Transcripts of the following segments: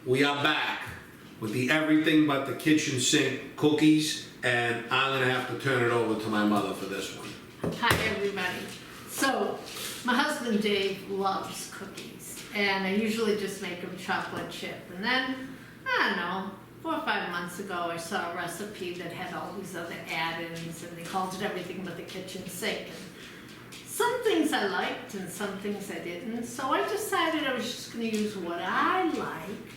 We are back with the everything but the kitchen sink cookies, and I'm gonna have to turn it over to my mother for this one. Hi everybody. So, my husband Dave loves cookies, and I usually just make him chocolate chip. And then, I don't know, 4 or 5 months ago I saw a recipe that had all these other add-ins, and they called it everything but the kitchen sink. And some things I liked and some things I didn't, so I decided I was just gonna use what I like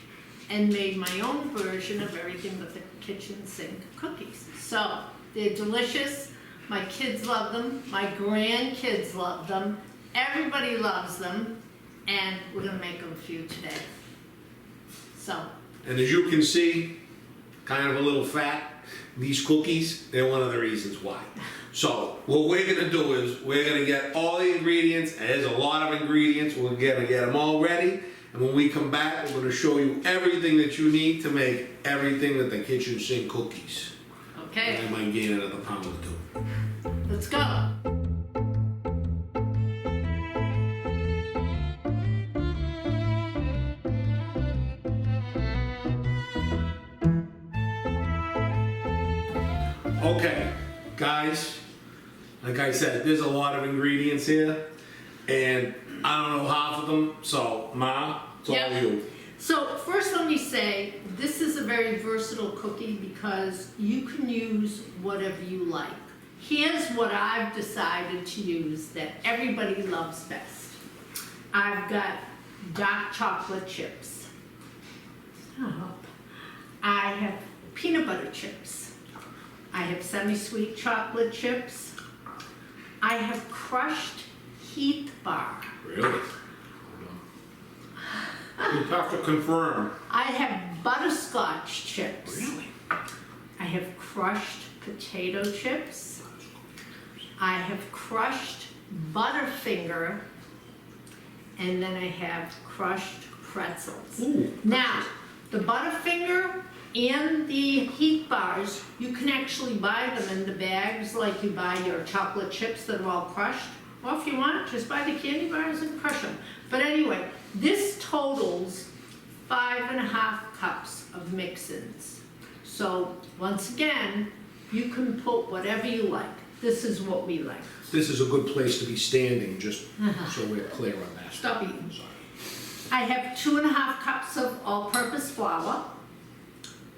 and made my own version of everything but the kitchen sink cookies. So, they're delicious. My kids love them, my grandkids love them, everybody loves them, and we're gonna make them for you today. So. And as you can see, kind of a little fat, these cookies, they're one of the reasons why. So, what we're gonna do is, we're gonna get all the ingredients, and there's a lot of ingredients, we're gonna get them all ready, and when we come back, we're gonna show you everything that you need to make everything with the kitchen sink cookies. Okay. And I might gain another pound or two. Let's go. Okay, guys, like I said, there's a lot of ingredients here, and I don't know half of them, so Ma, it's all Yep. you. So first let me say, this is a very versatile cookie because you can use whatever you like. Here's what I've decided to use that everybody loves best. I've got dark chocolate chips. Oh. I have peanut butter chips. I have semi-sweet chocolate chips. I have crushed Heath Bar. Really? You have to confirm. I have Butterscotch chips. Really? I have crushed potato chips. I have crushed Butterfinger. And then I have crushed Pretzels. Ooh. Now, the Butterfinger and the Heath Bars, you can actually buy them in the bags like you buy your chocolate chips that are all crushed. Or if you want, just buy the candy bars and crush them. But anyway, this totals 5.5 cups of mix-ins. So once again, you can put whatever you like. This is what we like. This is a good place to be standing, just so we're clear on that. Stop eating. I have 2.5 cups of all-purpose flour.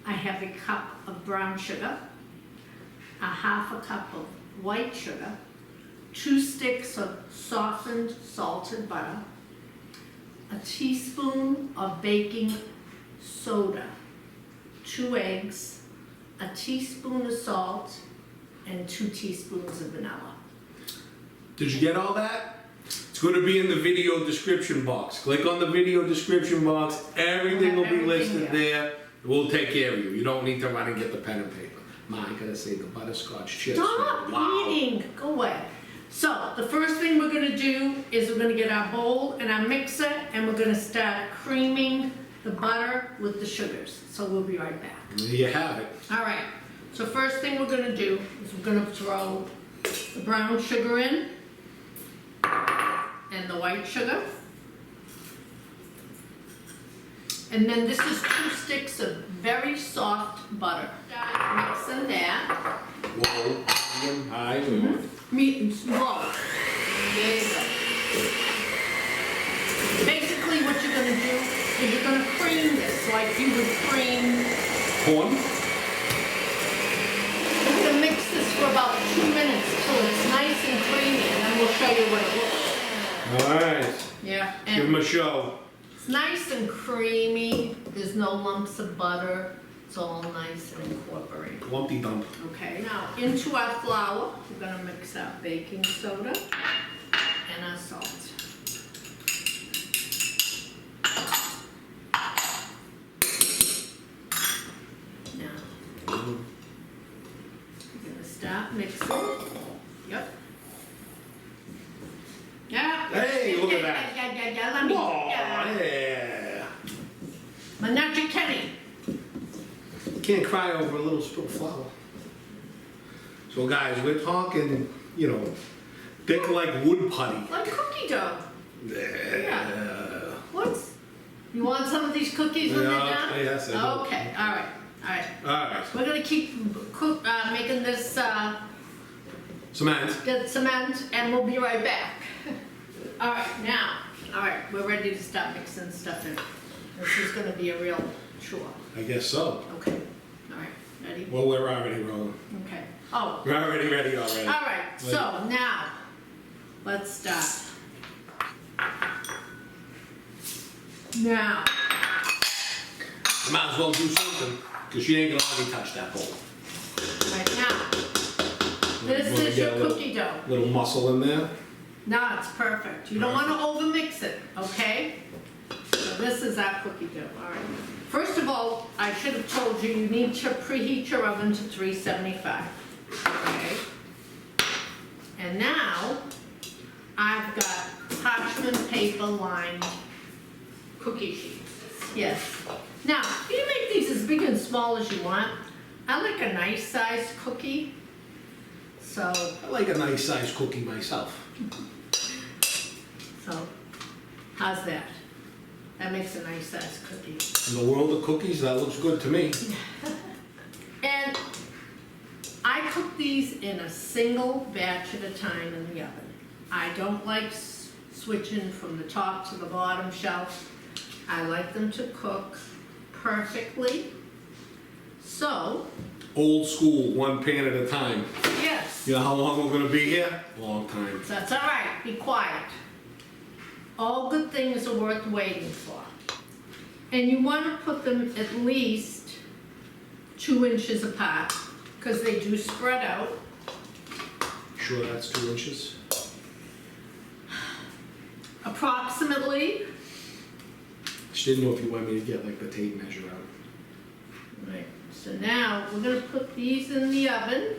I have a cup of brown sugar, a 1/2 cup of white sugar, 2 sticks of softened salted butter, a teaspoon of baking soda, 2 eggs, a teaspoon of salt, and 2 teaspoons of vanilla. Did you get all that? It's going to be in the video description box. Click on the video description box. Everything will be listed there. We'll take care of you. You don't need to run and get the pen and paper. Ma, I gotta say the butterscotch chips. Stop Wow. eating! Go away. So, the first thing we're gonna do is we're gonna get our bowl and our mixer, and we're gonna start creaming the butter with the sugars. So we'll be right back. There you have it. All right, so first thing we're gonna do is we're gonna throw the brown sugar in and the white sugar. And then this is 2 sticks of very soft butter. Mixing that. Low, medium, high. Low. There you go. Basically what you're gonna do is you're gonna cream this like you would cream. Corn. We're gonna mix this for about 2 minutes till it's nice and creamy, and then we'll show you what it looks like. All right. Yeah. Give them a show. It's nice and creamy. There's no lumps of butter. It's all nice and incorporated. Lumpy dump. Okay, now into our flour, we're gonna mix our baking soda and our salt. Now, we're gonna start mixing. Yep. Yeah. Hey, look at that. Yeah, let me. Oh, Yeah. yeah. Manager Kenny. You can't cry over a little spilled flour. So guys, we're talking, you know, thick like wood putty. Like cookie dough. Yeah. What's You want some of these cookies when they're done? Yes, I do. Okay, all right. Alright. We're gonna keep making this Cement. get cement, and we'll be right back. All right, we're ready to start mixing stuff in. This is gonna be a real chore. I guess so. Okay, all right, ready? Well, we're already rolling. Okay. Oh, We're already ready already. all right, so now, let's start. Now, I might as well do something, because she ain't gonna let me touch that bowl. right now, this Wanna is get your a cookie dough. Little muscle in there. No, it's perfect. You don't want to overmix it, okay? So this is our cookie dough, all right. First of all, I should have told you, you need to preheat your oven to 375, okay? And now, I've got parchment paper lined cookie sheets, yes. Now, you can make these as big and small as you want. I like a nice sized cookie, so, I like a nice sized cookie myself. so, how's that? That makes a nice sized cookie. In the world of cookies, that looks good to me. And I cook these in a single batch at a time in the oven. I don't like switching from the top to the bottom shelf. I like them to cook perfectly. So, Old school, one pan at a time. yes, You know how long we're gonna be here? Long time. that's all right, be quiet. All good things are worth waiting for. And you want to put them at least 2 inches apart, because they do spread out. Sure that's 2 inches? Approximately. Just didn't know if you want me to get like the tape measure out. Right, so now we're gonna put these in the oven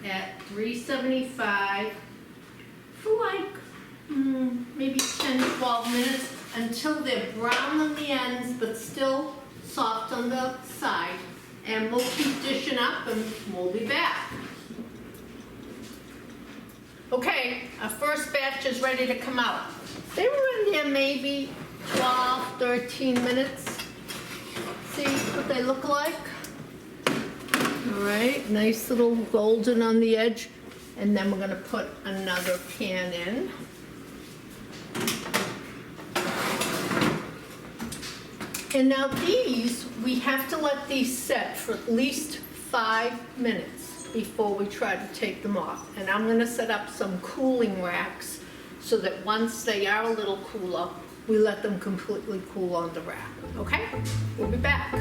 at 375 for like maybe 10, 12 minutes until they're brown on the ends but still soft on the side. And we'll keep dishing up and we'll be back. Okay, our first batch is ready to come out. They were in there maybe 12, 13 minutes. See what they look like? All right, nice little golden on the edge. And then we're gonna put another pan in. And now these, we have to let these set for at least 5 minutes before we try to take them off. And I'm gonna set up some cooling racks so that once they are a little cooler, we let them completely cool on the rack, okay? We'll be back.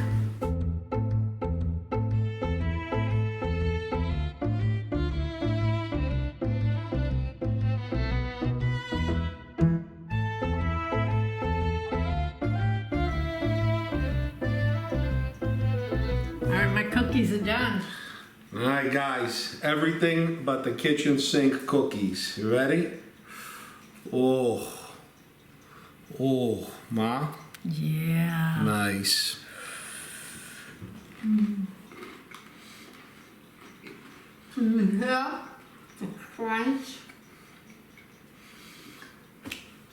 All right, my cookies are done. All right, guys, everything but the kitchen sink cookies. You ready? Oh, Ma, Yeah. nice. Yeah. The crunch.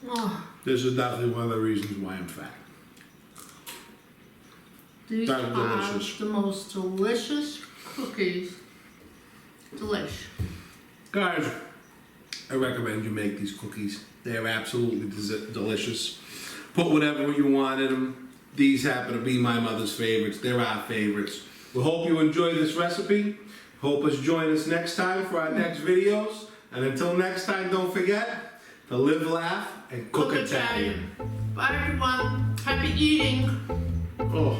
Oh, This is definitely one of the reasons why I'm fat. these They're are delicious. the most delicious cookies. Delish. Guys, I recommend you make these cookies. They're absolutely delicious. Put whatever you want in them. These happen to be my mother's favorites. They're our favorites. We hope you enjoy this recipe. Hope us join us next time for our next videos. And until next time, don't forget to live, laugh, and cook Italian. Bye everyone. Happy eating. Oh.